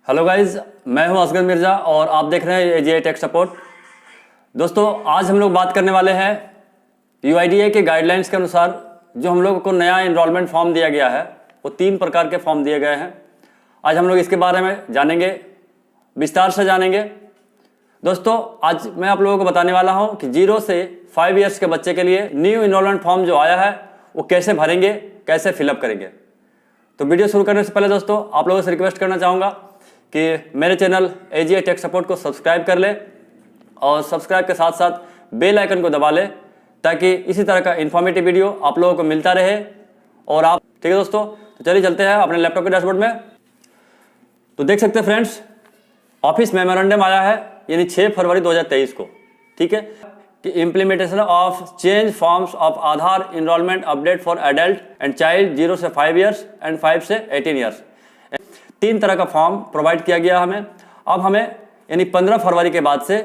Hello guys, मैं हूं असगर मिर्जा और आप देख रहे हैं एजीआई टेक सपोर्ट। दोस्तों, आज हम लोग बात करने वाले हैं यूआईडीएआई के गाइडलाइंस के अनुसार जो हम लोगों को नया इनरोलमेंट फॉर्म दिया गया है, वो 3 प्रकार के फॉर्म दिए गए हैं। आज हम लोग इसके बारे में जानेंगे, विस्तार से जानेंगे। दोस्तों, आज मैं आप लोगों को बताने वाला हूं कि 0 से 5 ईयर्स के बच्चे के लिए न्यू इनरोलमेंट फॉर्म जो आया है वो कैसे भरेंगे, कैसे फिलअप करेंगे। तो वीडियो शुरू करने से पहले दोस्तों, आप लोगों से रिक्वेस्ट करना चाहूँगा कि मेरे चैनल एजीआई टेक सपोर्ट को सब्सक्राइब कर ले और सब्सक्राइब के साथ साथ बेल आइकन को दबा ले, ताकि इसी तरह का इन्फॉर्मेटिव वीडियो आप लोगों को मिलता रहे। और आप ठीक है दोस्तों, तो चलिए चलते हैं अपने लैपटॉप के डैशबोर्ड में। तो देख सकते हैं फ्रेंड्स, ऑफिस मेमोरेंडम आया है यानी 6 फरवरी 2023 को, ठीक है, कि implementation of change forms of Aadhaar enrolment update for adult and child 0 से 5 ईयर्स एंड 5 से 18 ईयर्स। 3 तरह का फॉर्म प्रोवाइड किया गया हमें। अब हमें यानी 15 फरवरी के बाद से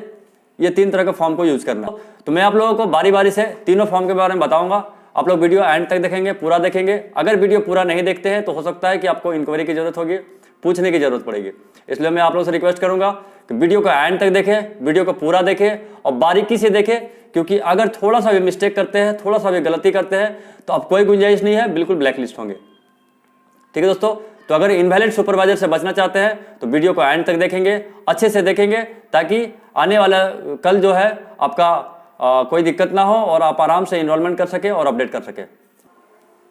ये 3 तरह के फॉर्म को यूज करना है। तो मैं आप लोगों को बारी बारी से तीनों फॉर्म के बारे में बताऊंगा। आप लोग वीडियो एंड तक देखेंगे, पूरा देखेंगे। अगर वीडियो पूरा नहीं देखते हैं तो हो सकता है कि आपको इंक्वायरी की जरूरत होगी, पूछने की जरूरत पड़ेगी। इसलिए मैं आप लोगों से रिक्वेस्ट करूंगा कि वीडियो को एंड तक देखें, वीडियो को पूरा देखें और बारीकी से देखें, क्योंकि अगर थोड़ा सा भी मिस्टेक करते हैं, थोड़ा सा भी गलती करते हैं तो अब कोई गुंजाइश नहीं है, बिल्कुल ब्लैक लिस्ट होंगे। ठीक है दोस्तों, तो अगर इनवैलिड सुपरवाइजर से बचना चाहते हैं तो वीडियो को एंड तक देखेंगे, अच्छे से देखेंगे, ताकि आने वाला कल जो है आपका कोई दिक्कत ना हो और आप आराम से इनरोलमेंट कर सके और अपडेट कर सके।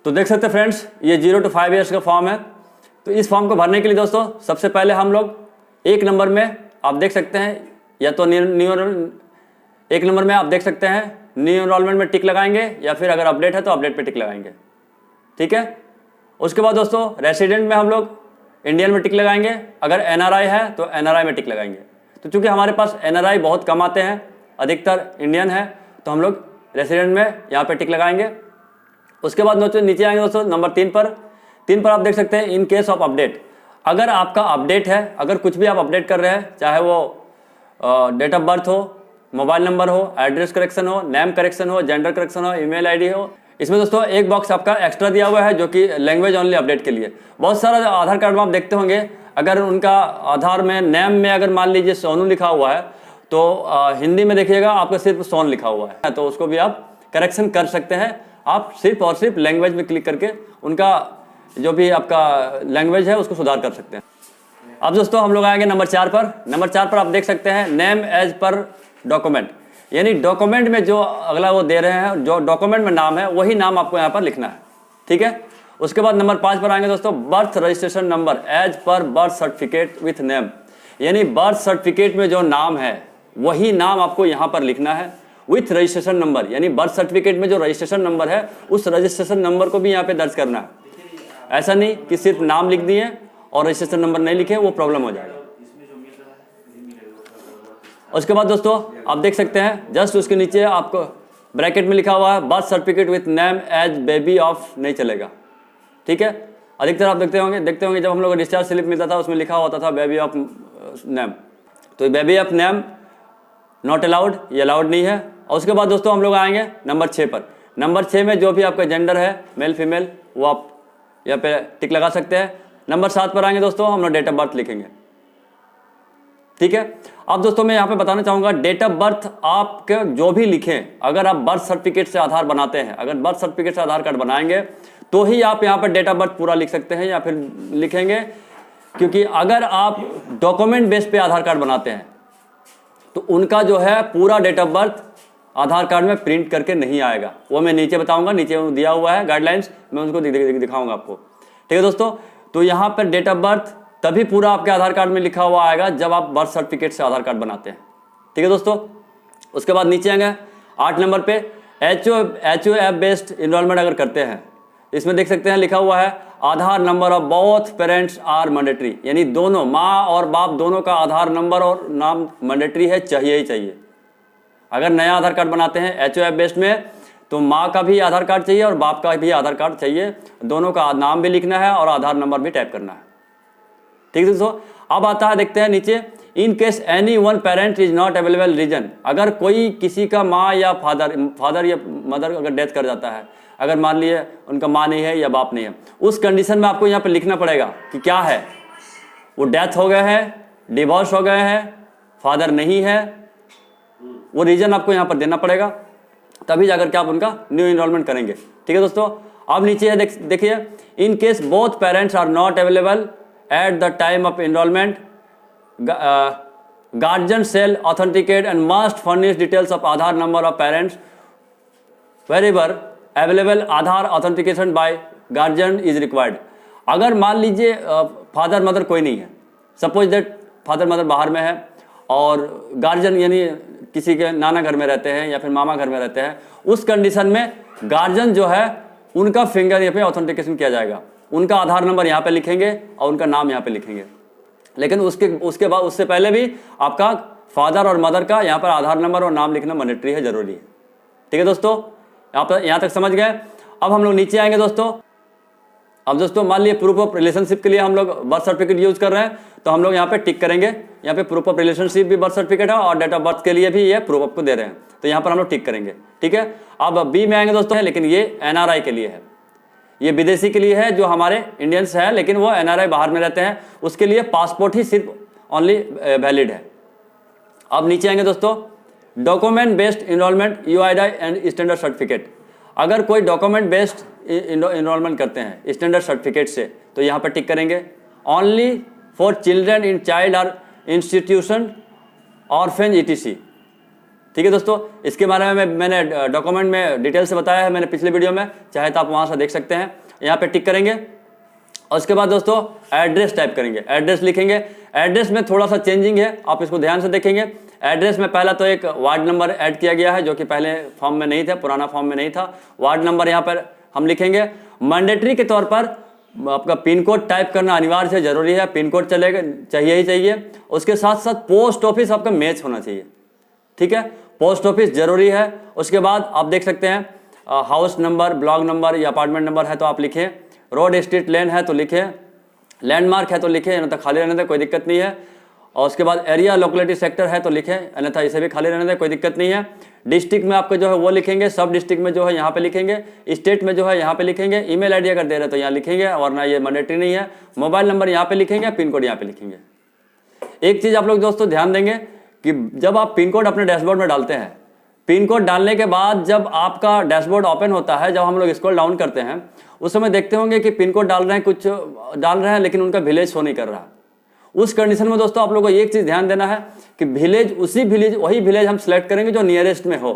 तो देख सकते हैं फ्रेंड्स, ये 0 to 5 ईयर्स का फॉर्म है। तो इस फॉर्म को भरने के लिए दोस्तों, सबसे पहले हम लोग 1 नंबर में आप देख सकते हैं, या तो न्यू 1 नंबर में आप देख सकते हैं न्यू इनरोलमेंट में टिक लगाएंगे, या फिर अगर अपडेट है तो अपडेट पे टिक लगाएंगे। ठीक है, उसके बाद दोस्तों रेसिडेंट में हम लोग इंडियन में टिक लगाएंगे, अगर एनआरआई है तो एनआरआई में टिक लगाएंगे। तो चूंकि हमारे पास एनआरआई बहुत कम आते हैं, अधिकतर इंडियन है, तो हम लोग रेसिडेंट में यहाँ पे टिक लगाएंगे। उसके बाद नीचे आएंगे दोस्तों नंबर 3 पर आप देख सकते हैं इन केस ऑफ अपडेट। अगर आपका अपडेट है, अगर कुछ भी आप अपडेट कर रहे हैं, चाहे वो डेट ऑफ बर्थ हो, मोबाइल नंबर हो, एड्रेस करेक्शन हो, नेम करेक्शन हो, जेंडर करेक्शन हो, ईमेल आईडी हो, इसमें दोस्तों एक बॉक्स आपका एक्स्ट्रा दिया हुआ है जो कि लैंग्वेज ओनली अपडेट के लिए। बहुत सारा आधार कार्ड में आप देखते होंगे, अगर उनका आधार में नेम में अगर मान लीजिए सोनू लिखा हुआ है तो हिंदी में देखिएगा आपका सिर्फ सोन लिखा हुआ है, तो उसको भी आप करेक्शन कर सकते हैं। आप सिर्फ और सिर्फ लैंग्वेज में क्लिक करके उनका जो भी आपका लैंग्वेज है उसको सुधार कर सकते हैं। अब दोस्तों हम लोग आएंगे नंबर 4 पर। नंबर 4 पर आप देख सकते हैं नेम एज पर डॉक्यूमेंट, यानी डॉक्यूमेंट में जो अगला वो दे रहे हैं, जो डॉक्यूमेंट में नाम है वही नाम आपको यहाँ पर लिखना है। ठीक है, उसके बाद नंबर 5 पर आएंगे दोस्तों, birth registration number as per birth certificate with name, यानी बर्थ सर्टिफिकेट में जो नाम है वही नाम आपको यहाँ पर लिखना है विथ रजिस्ट्रेशन नंबर, यानी बर्थ सर्टिफिकेट में जो रजिस्ट्रेशन नंबर है उस रजिस्ट्रेशन नंबर को भी यहाँ पे दर्ज करना है। ऐसा नहीं कि सिर्फ नाम लिख दिए और रजिस्ट्रेशन नंबर नहीं लिखे, वो प्रॉब्लम हो जाएगा। उसके बाद दोस्तों आप देख सकते हैं जस्ट उसके नीचे आपको ब्रैकेट में लिखा हुआ है birth certificate with name as baby of, नहीं चलेगा। ठीक है, अधिकतर आप देखते होंगे जब हम लोग को डिस्चार्ज स्लिप मिलता था उसमें लिखा होता था बेबी ऑफ नेम, तो baby of name not allowed, ये अलाउड नहीं है। और उसके बाद दोस्तों हम लोग आएंगे नंबर 6 पर। नंबर 6 में जो भी आपका जेंडर है, मेल फीमेल, वो आप यहाँ पे टिक लगा सकते हैं। नंबर 7 पर आएंगे दोस्तों, हम लोग डेट ऑफ बर्थ लिखेंगे। ठीक है, अब दोस्तों मैं यहाँ पे बताना चाहूँगा, डेट ऑफ बर्थ आपके जो भी लिखें, अगर आप बर्थ सर्टिफिकेट से आधार बनाते हैं, अगर बर्थ सर्टिफिकेट से आधार कार्ड बनाएंगे तो ही आप यहाँ पर डेट ऑफ बर्थ पूरा लिख सकते हैं या फिर लिखेंगे, क्योंकि अगर आप डॉक्यूमेंट बेस पे आधार कार्ड बनाते हैं तो उनका जो है पूरा date of birth Aadhaar card में प्रिंट करके नहीं आएगा। वो मैं नीचे बताऊंगा, नीचे दिया हुआ है गाइडलाइंस, मैं उनको दिखाऊंगा आपको। ठीक है दोस्तों, तो यहाँ पर डेट ऑफ बर्थ तभी पूरा आपके आधार कार्ड में लिखा हुआ आएगा जब आप बर्थ सर्टिफिकेट से आधार कार्ड बनाते हैं। ठीक है दोस्तों, उसके बाद नीचे आएंगे 8 नंबर पे HOF बेस्ड इनरोलमेंट अगर करते हैं, इसमें देख सकते हैं लिखा हुआ है Aadhaar number of both parents are mandatory, यानी दोनों माँ और बाप दोनों का आधार नंबर और नाम मैंडेटरी है, चाहिए ही चाहिए। अगर नया आधार कार्ड बनाते हैं HOF बेस्ड में तो माँ का भी आधार कार्ड चाहिए और बाप का भी आधार कार्ड चाहिए, दोनों का नाम भी लिखना है और आधार नंबर भी टाइप करना है। ठीक है दोस्तों, अब आता है देखते हैं नीचे, in case any one parent is not available reason, अगर कोई किसी का माँ या फादर या मदर अगर डेथ कर जाता है, अगर मान लिए उनका माँ नहीं है या बाप नहीं है, उस कंडीशन में आपको यहाँ पे लिखना पड़ेगा कि क्या है, वो डेथ हो गए हैं, डिवोर्स हो गए हैं, फादर नहीं है, वो रीजन आपको यहाँ पर देना पड़ेगा, तभी जाकर के आप उनका न्यू इनरोलमेंट करेंगे। ठीक है दोस्तों, अब नीचे है देखिए, in case both parents are not available at the time of enrolment, guardian shall authenticate and must furnish details of Aadhaar number of parents wherever available. Aadhaar authentication by guardian is required. अगर मान लीजिए father mother कोई नहीं है, suppose that father mother बाहर में है और गार्जियन यानी किसी के नाना घर में रहते हैं या फिर मामा घर में रहते हैं, उस कंडीशन में गार्जियन जो है उनका फिंगर यहाँ पे ऑथेंटिकेशन किया जाएगा, उनका आधार नंबर यहाँ पे लिखेंगे और उनका नाम यहाँ पे लिखेंगे। लेकिन उसके बाद उससे पहले भी आपका फादर और मदर का यहाँ पर आधार नंबर और नाम लिखना मैंडेटरी है, जरूरी है। ठीक है दोस्तों, यहाँ तक समझ गए। अब हम लोग नीचे आएंगे दोस्तों। अब दोस्तों मान लिए प्रूफ ऑफ रिलेशनशिप के लिए हम लोग बर्थ सर्टिफिकेट यूज कर रहे हैं, तो हम लोग यहाँ पे टिक करेंगे। यहाँ पे प्रूफ ऑफ रिलेशनशिप भी बर्थ सर्टिफिकेट है और डेट ऑफ बर्थ के लिए भी ये प्रूफ आपको दे रहे हैं, तो यहाँ पर हम लोग टिक करेंगे। ठीक है, अब बी में आएंगे दोस्तों, लेकिन ये एनआरआई के लिए है, ये विदेशी के लिए है जो हमारे इंडियंस है लेकिन वो एनआरआई बाहर में रहते हैं, उसके लिए पासपोर्ट ही सिर्फ ओनली वैलिड है। अब नीचे आएंगे दोस्तों, document based enrolment UID and standard certificate. अगर कोई डॉक्यूमेंट बेस्ड इनरोलमेंट करते हैं स्टैंडर्ड सर्टिफिकेट से, तो यहाँ पर टिक करेंगे। Only for children in child और इंस्टीट्यूशन ऑर्फेन ईटीसी। ठीक है दोस्तों, इसके बारे में मैंने डॉक्यूमेंट में डिटेल से बताया है मैंने पिछले वीडियो में, चाहे तो आप वहाँ से देख सकते हैं। यहाँ पे टिक करेंगे और उसके बाद दोस्तों एड्रेस टाइप करेंगे, एड्रेस लिखेंगे। एड्रेस में थोड़ा सा चेंजिंग है, आप इसको ध्यान से देखेंगे। एड्रेस में पहला तो एक वार्ड नंबर ऐड किया गया है जो कि पहले फॉर्म में नहीं था, पुराना फॉर्म में नहीं था। वार्ड नंबर यहाँ पर हम लिखेंगे। मैंडेटरी के तौर पर आपका पिन कोड टाइप करना अनिवार्य है, जरूरी है, पिन कोड चलेगा, चाहिए ही चाहिए। उसके साथ साथ पोस्ट ऑफिस आपका मैच होना चाहिए। ठीक है, पोस्ट ऑफिस जरूरी है। उसके बाद आप देख सकते हैं हाउस नंबर, ब्लॉक नंबर या अपार्टमेंट नंबर है तो आप लिखें, रोड स्ट्रीट लेन है तो लिखें, लैंडमार्क है तो लिखें, अन्यथा खाली रहने दें, कोई दिक्कत नहीं है। और उसके बाद एरिया लोकेलिटी सेक्टर है तो लिखें, अन्यथा इसे भी खाली रहने दें, कोई दिक्कत नहीं है। डिस्ट्रिक्ट में आपको जो है वो लिखेंगे, सब डिस्ट्रिक्ट में जो है यहाँ पे लिखेंगे, स्टेट में जो है यहाँ पे लिखेंगे। ईमेल आईडी अगर दे रहे तो यहाँ लिखेंगे, वरना ये मैंडेटरी नहीं है। मोबाइल नंबर यहाँ पे लिखेंगे, पिन कोड यहाँ पे लिखेंगे। एक चीज़ आप लोग दोस्तों ध्यान देंगे कि जब आप पिन कोड अपने डैशबोर्ड में डालते हैं, पिन कोड डालने के बाद जब आपका डैशबोर्ड ओपन होता है, जब हम लोग स्क्रॉल डाउन करते हैं उस समय देखते होंगे कि पिन कोड डाल रहे हैं, कुछ डाल रहे हैं लेकिन उनका विलेज शो नहीं कर रहा। उस कंडीशन में दोस्तों आप लोगों को एक चीज़ ध्यान देना है कि वही विलेज हम सिलेक्ट करेंगे जो नियरेस्ट में हो,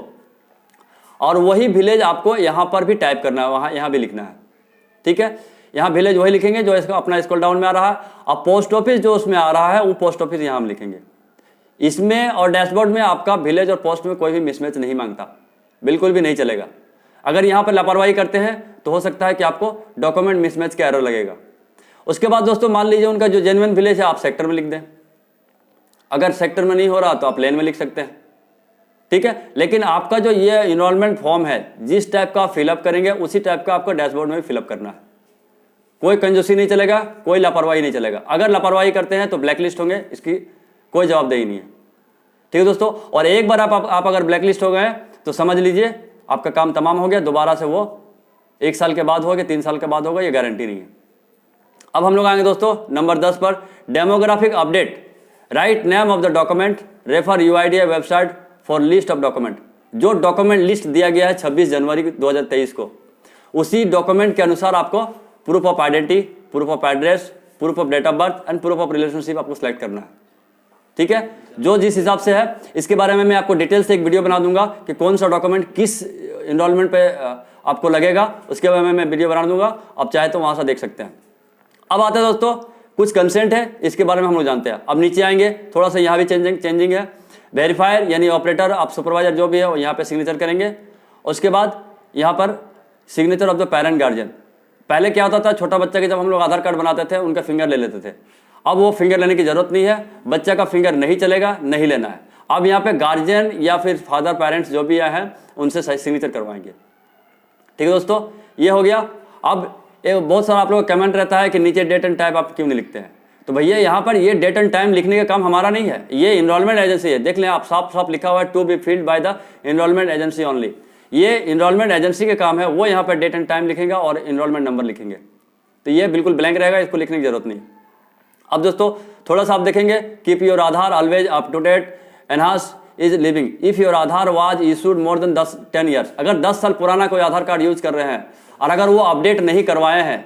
और वही विलेज आपको यहाँ पर भी टाइप करना है, यहाँ भी लिखना है। ठीक है, यहाँ विलेज वही लिखेंगे जो इसका अपना स्क्रॉल डाउन में आ रहा है। अब पोस्ट ऑफिस जो उसमें आ रहा है वो पोस्ट ऑफिस यहाँ हम लिखेंगे। इसमें और डैशबोर्ड में आपका विलेज और पोस्ट में कोई भी मिसमैच नहीं मांगता, बिल्कुल भी नहीं चलेगा। अगर यहाँ पर लापरवाही करते हैं तो हो सकता है कि आपको डॉक्यूमेंट मिसमैच का एरर लगेगा। उसके बाद दोस्तों मान लीजिए उनका जो जेन्युइन विलेज है आप सेक्टर में लिख दें, अगर सेक्टर में नहीं हो रहा तो आप लेन में लिख सकते हैं। ठीक है, लेकिन आपका जो ये इनरोलमेंट फॉर्म है जिस टाइप का आप फिलअप करेंगे उसी टाइप का आपको डैशबोर्ड में भी फिलअप करना है। कोई कंजूसी नहीं चलेगा, कोई लापरवाही नहीं चलेगा। अगर लापरवाही करते हैं तो ब्लैकलिस्ट होंगे, इसकी कोई जवाबदेही नहीं है। ठीक है दोस्तों, और एक बार आप अगर ब्लैकलिस्ट हो गए तो समझ लीजिए आपका काम तमाम हो गया। दोबारा से वो 1 साल के बाद होगा, 3 साल के बाद होगा, ये गारंटी नहीं है। अब हम लोग आएंगे दोस्तों नंबर 10 पर, demographic update. Write name of the document, refer UIDAI website for list of document. जो डॉक्यूमेंट लिस्ट दिया गया है 26 जनवरी 2023 को, उसी डॉक्यूमेंट के अनुसार आपको proof of identity, proof of address, proof of date of birth and proof of relationship आपको सिलेक्ट करना है। ठीक है, जो जिस हिसाब से है, इसके बारे में मैं आपको डिटेल से एक वीडियो बना दूंगा कि कौन सा डॉक्यूमेंट किस इनरोलमेंट पे आपको लगेगा, उसके बारे में मैं वीडियो बना दूंगा, आप चाहे तो वहां से देख सकते हैं। अब आते हैं दोस्तों कुछ कंसेंट है, इसके बारे में हम लोग जानते हैं। अब नीचे आएंगे, थोड़ा सा यहाँ भी चेंजिंग है। वेरीफायर यानी ऑपरेटर, आप सुपरवाइजर जो भी है वो यहाँ पे सिग्नेचर करेंगे। उसके बाद यहाँ पर signature of the parent guardian. पहले क्या होता था, छोटा बच्चा के जब हम लोग आधार कार्ड बनाते थे उनका फिंगर ले लेते थे, अब वो फिंगर लेने की जरूरत नहीं है, बच्चा का फिंगर नहीं चलेगा, नहीं लेना है। अब यहाँ पे गार्जियन या फिर फादर पेरेंट्स जो भी हैं उनसे सिग्नेचर करवाएंगे। ठीक है दोस्तों, ये हो गया। अब बहुत सारा आप लोगों का कमेंट रहता है कि नीचे डेट एंड टाइम आप क्यों नहीं लिखते हैं, तो भैया यहाँ पर ये डेट एंड टाइम लिखने का काम हमारा नहीं है, ये इनरोलमेंट एजेंसी है। देख लें आप, साफ साफ लिखा हुआ है to be filled by the enrolment agency only. ये इनरोलमेंट एजेंसी के काम है, वो यहाँ पर डेट एंड टाइम लिखेगा और इनरोलमेंट नंबर लिखेंगे, तो ये बिल्कुल ब्लैंक रहेगा, इसको लिखने की जरूरत नहीं। अब दोस्तों थोड़ा सा आप देखेंगे, keep your Aadhaar always up to date, enhance is living if your Aadhaar was issued more than 10 years. अगर 10 साल पुराना कोई आधार कार्ड यूज कर रहे हैं और अगर वो अपडेट नहीं करवाए हैं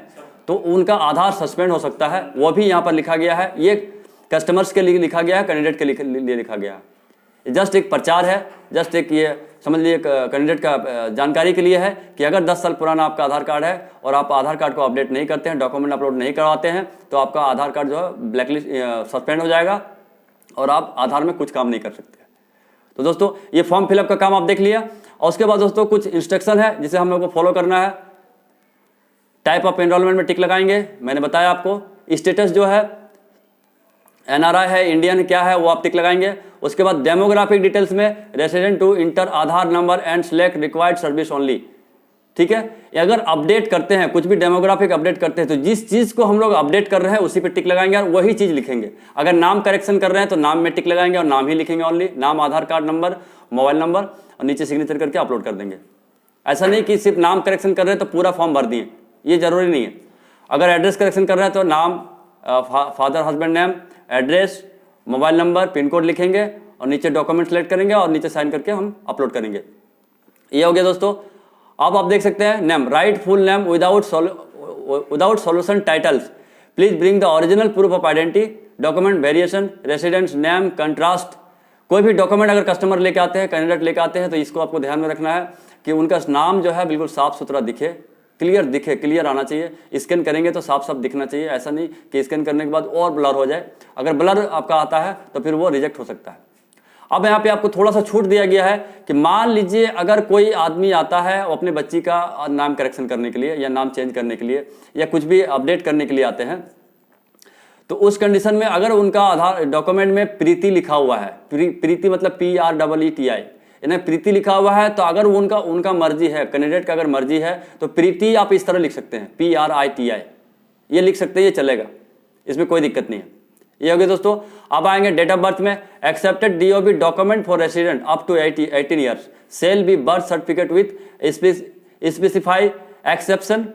तो उनका आधार सस्पेंड हो सकता है, वो भी यहाँ पर लिखा गया है। ये कस्टमर्स के लिए लिखा गया है, कैंडिडेट के लिए लिखा गया है। जस्ट एक प्रचार है, जस्ट एक ये समझ लीजिए कैंडिडेट का जानकारी के लिए है कि अगर 10 साल पुराना आपका आधार कार्ड है और आप आधार कार्ड को अपडेट नहीं करते हैं, डॉक्यूमेंट अपलोड नहीं करवाते हैं, तो आपका आधार कार्ड जो है ब्लैकलिस्ट सस्पेंड हो जाएगा और आप आधार में कुछ काम नहीं कर सकते। तो दोस्तों ये फॉर्म फिलअप का काम आप देख लिया, और उसके बाद दोस्तों कुछ इंस्ट्रक्शन है जिसे हम लोग को फॉलो करना है। टाइप ऑफ एनरोलमेंट में टिक लगाएंगे, मैंने बताया आपको। स्टेटस जो है एनआरआई है, इंडियन क्या है, वो आप टिक लगाएंगे। उसके बाद डेमोग्राफिक डिटेल्स में resident to enter Aadhaar number and select required service only, ठीक है। अगर अपडेट करते हैं, कुछ भी डेमोग्राफिक अपडेट करते हैं, तो जिस चीज को हम लोग अपडेट कर रहे हैं उसी पे टिक लगाएंगे और वही चीज लिखेंगे। अगर नाम करेक्शन कर रहे हैं तो नाम में टिक लगाएंगे और नाम ही लिखेंगे ओनली, नाम, आधार कार्ड नंबर, मोबाइल नंबर, और नीचे सिग्नेचर करके अपलोड कर देंगे। ऐसा नहीं कि सिर्फ नाम करेक्शन कर रहे हैं तो पूरा फॉर्म भर दिए, ये जरूरी नहीं है। अगर एड्रेस करेक्शन कर रहे हैं तो नाम, father husband name, address, mobile number, pin code लिखेंगे और नीचे डॉक्यूमेंट सेलेक्ट करेंगे और नीचे साइन करके हम अपलोड करेंगे। ये हो गया दोस्तों। अब आप देख सकते हैं name, right full name without solution titles, please bring the original proof of identity, document variation, residence name, contrast. कोई भी डॉक्यूमेंट अगर कस्टमर लेके आते हैं, कैंडिडेट लेके आते हैं, तो इसको आपको ध्यान में रखना है कि उनका नाम जो है बिल्कुल साफ सुथरा दिखे, क्लियर दिखे, क्लियर आना चाहिए। स्कैन करेंगे तो साफ साफ दिखना चाहिए, ऐसा नहीं कि स्कैन करने के बाद और ब्लर हो जाए। अगर ब्लर आपका आता है तो फिर वो रिजेक्ट हो सकता है। अब यहाँ पे आपको थोड़ा सा छूट दिया गया है कि मान लीजिए अगर कोई आदमी आता है वो अपने बच्ची का नाम करेक्शन करने के लिए या नाम चेंज करने के लिए या कुछ भी अपडेट करने के लिए आते हैं, तो उस कंडीशन में अगर उनका आधार डॉक्यूमेंट में प्रीति लिखा हुआ है, प्रीति मतलब PREETI, यानी प्रीति लिखा हुआ है, तो अगर उनका मर्जी है, कैंडिडेट का अगर मर्जी है तो प्रीति आप इस तरह लिख सकते हैं, PRITI, ये लिख सकते हैं, ये चलेगा, इसमें कोई दिक्कत नहीं है। ये हो गया दोस्तों। अब आएंगे डेट ऑफ बर्थ में, accepted DOB document for resident up to 18 years shall be birth certificate with specify exception,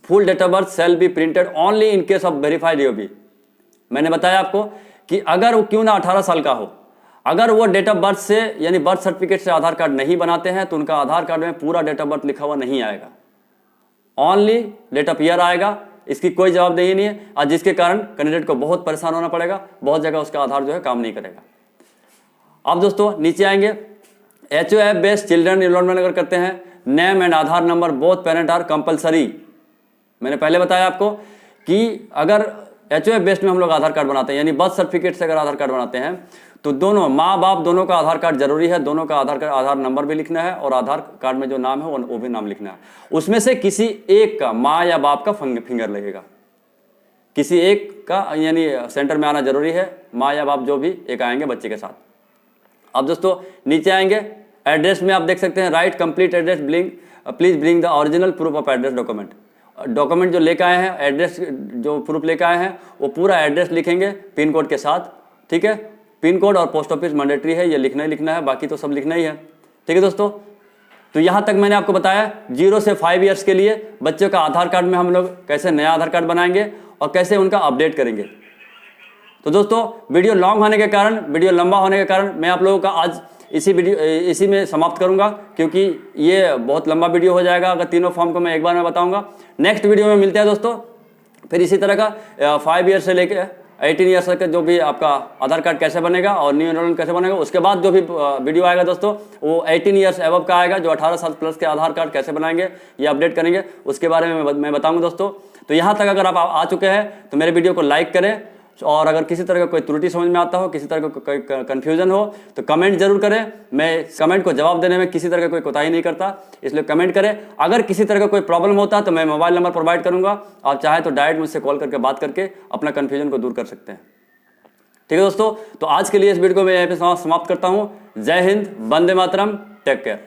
full date of birth shall be printed only in case of verified DOB। मैंने बताया आपको कि अगर वो क्यों ना 18 साल का हो, अगर वो डेट ऑफ बर्थ से यानी बर्थ सर्टिफिकेट से आधार कार्ड नहीं बनाते हैं तो उनका आधार कार्ड में पूरा डेट ऑफ बर्थ लिखा हुआ नहीं आएगा, ओनली डेट ऑफ ईयर आएगा। इसकी कोई जवाबदेही नहीं है, और जिसके कारण कैंडिडेट को बहुत परेशान होना पड़ेगा, बहुत जगह उसका आधार जो है काम नहीं करेगा। अब दोस्तों नीचे आएंगे, HOF बेस्ड चिल्ड्रन एनरोलमेंट अगर करते हैं, name and Aadhaar number both parent are compulsory. मैंने पहले बताया आपको कि अगर HOF बेस्ड में हम लोग आधार कार्ड बनाते हैं, यानी बर्थ सर्टिफिकेट से अगर आधार कार्ड बनाते हैं, तो दोनों माँ बाप दोनों का आधार कार्ड जरूरी है, दोनों का आधार नंबर भी लिखना है और आधार कार्ड में जो नाम है वो भी नाम लिखना है। उसमें से किसी एक का, माँ या बाप का फिंगर लगेगा, किसी एक का यानी सेंटर में आना जरूरी है, माँ या बाप जो भी एक आएंगे बच्चे के साथ। अब दोस्तों नीचे आएंगे, एड्रेस में आप देख सकते हैं, right complete address, please bring the original proof of address document. Document जो लेकर आए हैं, एड्रेस जो प्रूफ लेकर आए हैं वो पूरा एड्रेस लिखेंगे पिन कोड के साथ, ठीक है। पिन कोड और पोस्ट ऑफिस मैंडेटरी है, ये लिखना ही लिखना है, बाकी तो सब लिखना ही है, ठीक है दोस्तों। तो यहाँ तक मैंने आपको बताया 0 से 5 ईयर्स के लिए बच्चों का आधार कार्ड में हम लोग कैसे नया आधार कार्ड बनाएंगे और कैसे उनका अपडेट करेंगे। तो दोस्तों वीडियो लॉन्ग होने के कारण, वीडियो लंबा होने के कारण मैं आप लोगों का आज इसी में समाप्त करूंगा, क्योंकि ये बहुत लंबा वीडियो हो जाएगा अगर तीनों फॉर्म को मैं एक बार में बताऊंगा। नेक्स्ट वीडियो में मिलते हैं दोस्तों, फिर इसी तरह का 5 ईयर से लेकर 18 ईयर्स तक जो भी आपका आधार कार्ड कैसे बनेगा और न्यू एनरोलमेंट कैसे बनेगा, उसके बाद जो भी वीडियो आएगा दोस्तों वो 18 ईयर्स एबव का आएगा, जो 18 साल प्लस के आधार कार्ड कैसे बनाएंगे ये अपडेट करेंगे, उसके बारे में मैं बताऊंगा दोस्तों। तो यहाँ तक अगर आप आ चुके हैं तो मेरे वीडियो को लाइक करें, और अगर किसी तरह का कोई त्रुटि समझ में आता हो, किसी तरह का कोई कन्फ्यूजन हो तो कमेंट जरूर करें। मैं कमेंट को जवाब देने में किसी तरह का कोई कोताही नहीं करता, इसलिए कमेंट करें। अगर किसी तरह का कोई प्रॉब्लम होता है तो मैं मोबाइल नंबर प्रोवाइड करूंगा, आप चाहे तो डायरेक्ट मुझसे कॉल करके बात करके अपना कन्फ्यूजन को दूर कर सकते हैं, ठीक है दोस्तों। तो आज के लिए इस वीडियो को मैं यहाँ पे समाप्त करता हूँ। जय हिंद, वंदे मातरम, टेक केयर।